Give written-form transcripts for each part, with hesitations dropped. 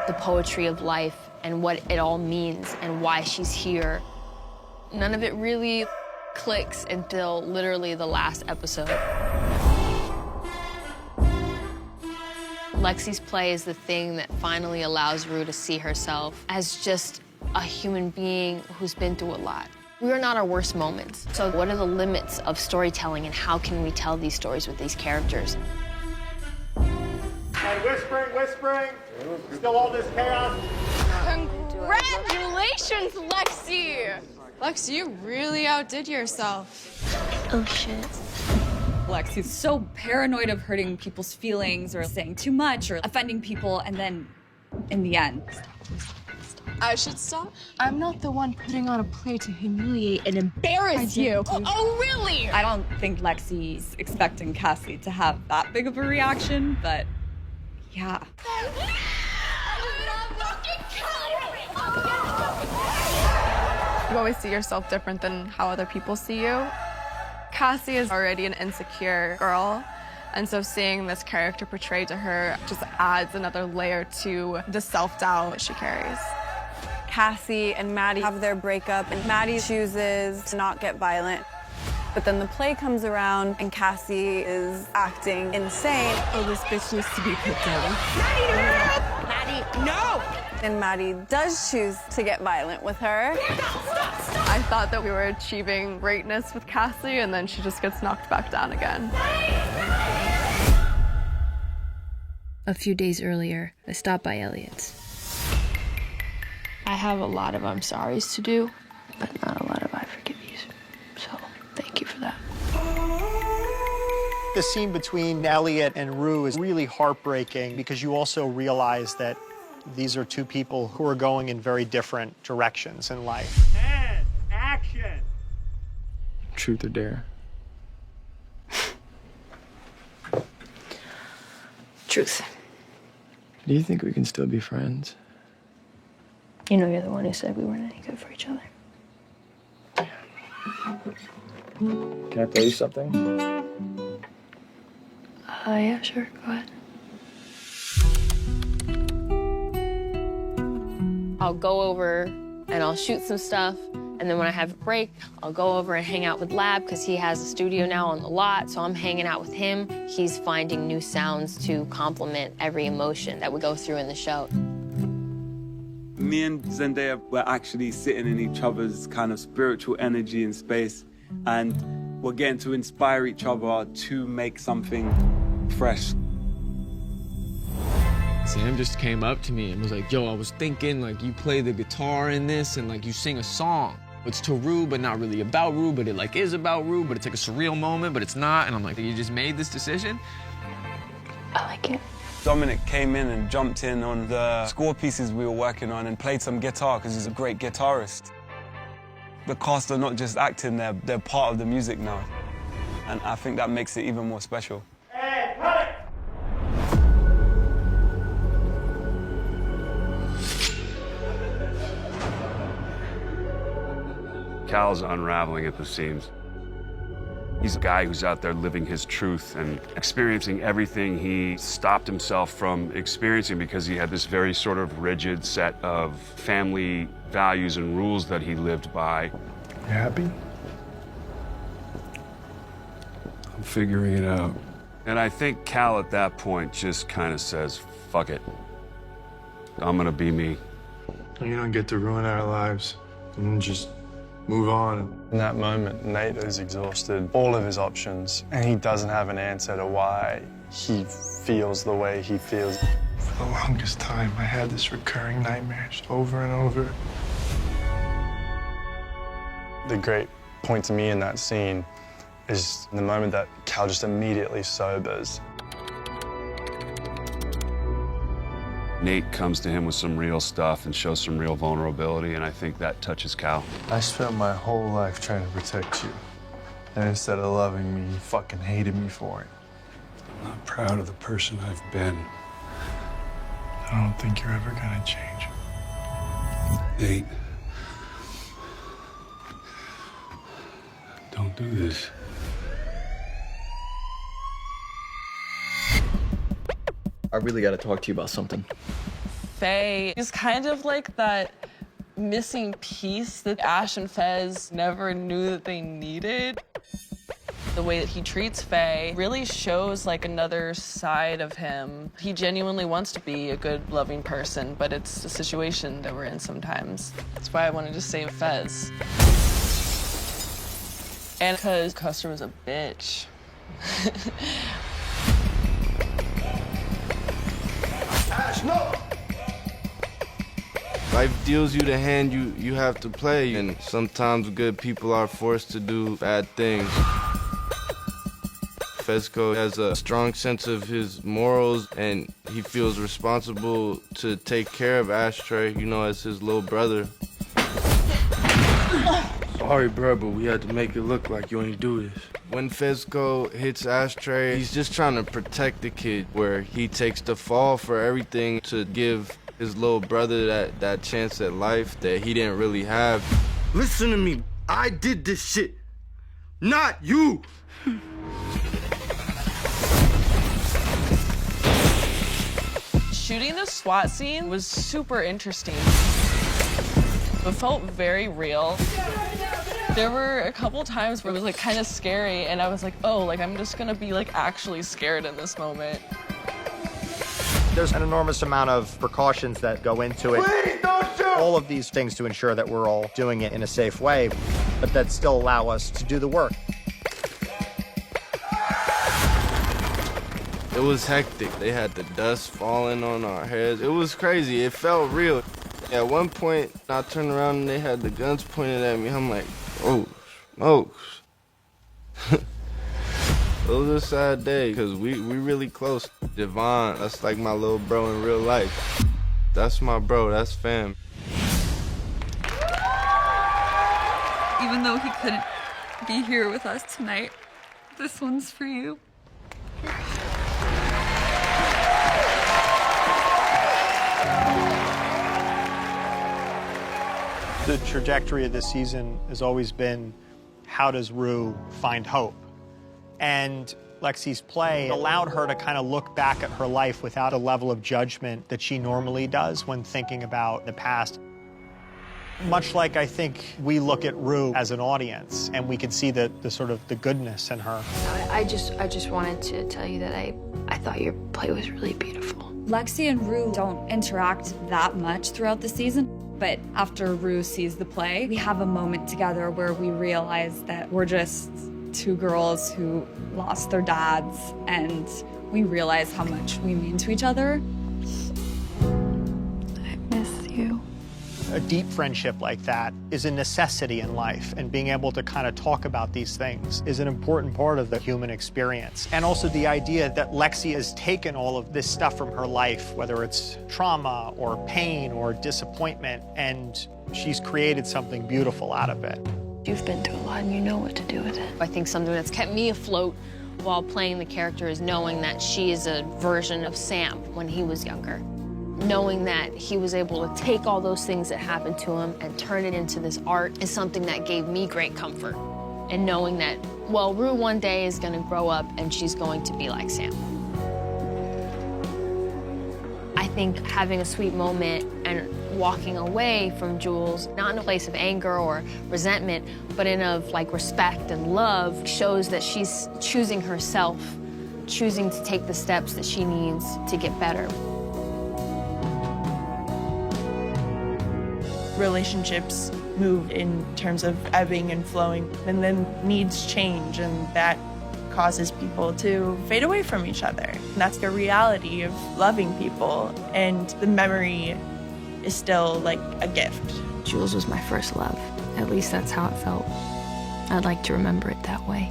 the poetry of life and what it all means and why she's here. None of it really clicks until literally the last episode. Lexi's play is the thing that finally allows Rue to see herself as just a human being who's been through a lot. We are not our worst moments. So what are the limits of storytelling and how can we tell these stories with these characters? And whispering. Still all this chaos. Congratulations, Lexi! Lexi, you really outdid yourself. Oh, shit. Lexi's so paranoid of hurting people's feelings or saying too much or offending people, and then in the end, I should stop? I'm not the one putting on a play to humiliate and embarrass you. Oh, really? I don't think Lexi's expecting Cassie to have that big of a reaction, but yeah. You always see yourself different than how other people see you. Cassie is already an insecure girl, and so seeing this character portrayed to her just adds another layer to the self-doubt she carries. Cassie and Maddie have their breakup, and Maddie chooses to not get violent. But then the play comes around, and Cassie is acting insane. Oh, this bitch needs to be put down. Maddie, no! And Maddie does choose to get violent with her. I thought that we were achieving greatness with Cassie, and then she just gets knocked back down again. A few days earlier, I stopped by Elliot's. I have a lot of I'm sorry's to do, but not a lot of I forgive yous. So, thank you for that. The scene between Elliot and Rue is really heartbreaking because you also realize that these are two people who are going in very different directions in life. And action! Truth or dare? Truth. Do you think we can still be friends? You know you're the one who said we weren't any good for each other. Can I tell you something? Yeah, sure, go ahead. I'll go over and I'll shoot some stuff, and then when I have a break, I'll go over and hang out with Lab because he has a studio now on the lot, so I'm hanging out with him. He's finding new sounds to complement every emotion that we go through in the show. Me and Zendaya were actually sitting in each other's kind of spiritual energy and space, and we're getting to inspire each other to make something fresh. Sam just came up to me and was like, yo, I was thinking, like, you play the guitar in this and, like, you sing a song. It's to Rue, but not really about Rue, but it, like, is about Rue, but it's, like, a surreal moment, but it's not. And I'm like, you just made this decision? I like it. Dominic came in and jumped in on the score pieces we were working on and played some guitar because he's a great guitarist. The cast are not just acting, they're part of the music now. And I think that makes it even more special. And cut it! Cal's unraveling at the seams. He's a guy who's out there living his truth and experiencing everything he stopped himself from experiencing because he had this very sort of rigid set of family values and rules that he lived by. You happy? I'm figuring it out. And I think Cal at that point just kind of says, fuck it. I'm gonna be me. You don't get to ruin our lives and just move on. In that moment, Nate is exhausted all of his options, and he doesn't have an answer to why he feels the way he feels. For the longest time, I had this recurring nightmare just over and over. The great point to me in that scene is the moment that Cal just immediately sobers. Nate comes to him with some real stuff and shows some real vulnerability, and I think that touches Cal. I spent my whole life trying to protect you, and instead of loving me, you fucking hated me for it. I'm not proud of the person I've been. I don't think you're ever gonna change. Nate. Don't do this. I really gotta talk to you about something. Faye is kind of like that missing piece that Ash and Fez never knew that they needed. The way that he treats Faye really shows like another side of him. He genuinely wants to be a good, loving person, but it's a situation that we're in sometimes. That's why I wanted to save Fez. And because Custer was a bitch. Ash, no! Life deals you the hand you have to play, and sometimes good people are forced to do bad things. Fezco has a strong sense of his morals, and he feels responsible to take care of Ashtray, you know, as his little brother. Sorry, bro, but we had to make it look like you ain't do this. When Fezco hits Ashtray, he's just trying to protect the kid, where he takes the fall for everything to give his little brother that chance at life that he didn't really have. Listen to me, I did this shit, not you! Shooting the SWAT scene was super interesting. It felt very real. There were a couple times where it was like kind of scary, and I was like, oh, like I'm just gonna be like actually scared in this moment. There's an enormous amount of precautions that go into it. Please don't shoot! All of these things to ensure that we're all doing it in a safe way, but that still allow us to do the work. It was hectic. They had the dust falling on our heads. It was crazy. It felt real. At one point, I turned around and they had the guns pointed at me. I'm like, oh, smokes. It was a sad day because we really close. Devon, that's like my little bro in real life. That's my bro, that's fam. Even though he couldn't be here with us tonight, this one's for you. The trajectory of this season has always been, how does Rue find hope? And Lexi's play allowed her to kind of look back at her life without a level of judgment that she normally does when thinking about the past. Much like I think we look at Rue as an audience, and we can see the sort of the goodness in her. I just wanted to tell you that I thought your play was really beautiful. Lexi and Rue don't interact that much throughout the season. But after Rue sees the play, we have a moment together where we realize that we're just two girls who lost their dads, and we realize how much we mean to each other. I miss you. A deep friendship like that is a necessity in life, and being able to kind of talk about these things is an important part of the human experience. And also the idea that Lexi has taken all of this stuff from her life, whether it's trauma or pain or disappointment, and she's created something beautiful out of it. You've been through a lot and you know what to do with it. I think something that's kept me afloat while playing the character is knowing that she is a version of Sam when he was younger. Knowing that he was able to take all those things that happened to him and turn it into this art is something that gave me great comfort. And knowing that, well, Rue one day is gonna grow up and she's going to be like Sam. I think having a sweet moment and walking away from Jules, not in a place of anger or resentment, but in of like respect and love, shows that she's choosing herself, choosing to take the steps that she needs to get better. Relationships move in terms of ebbing and flowing, and then needs change, and that causes people to fade away from each other. And that's the reality of loving people, and the memory is still like a gift. Jules was my first love. At least that's how it felt. I'd like to remember it that way.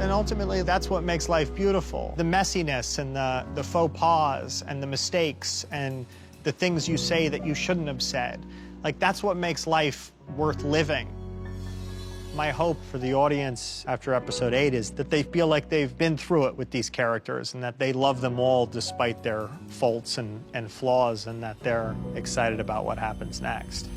And ultimately, that's what makes life beautiful. The messiness and the faux pas and the mistakes and the things you say that you shouldn't have said. Like, that's what makes life worth living. My hope for the audience after episode 8 is that they feel like they've been through it with these characters and that they love them all despite their faults and flaws, and that they're excited about what happens next.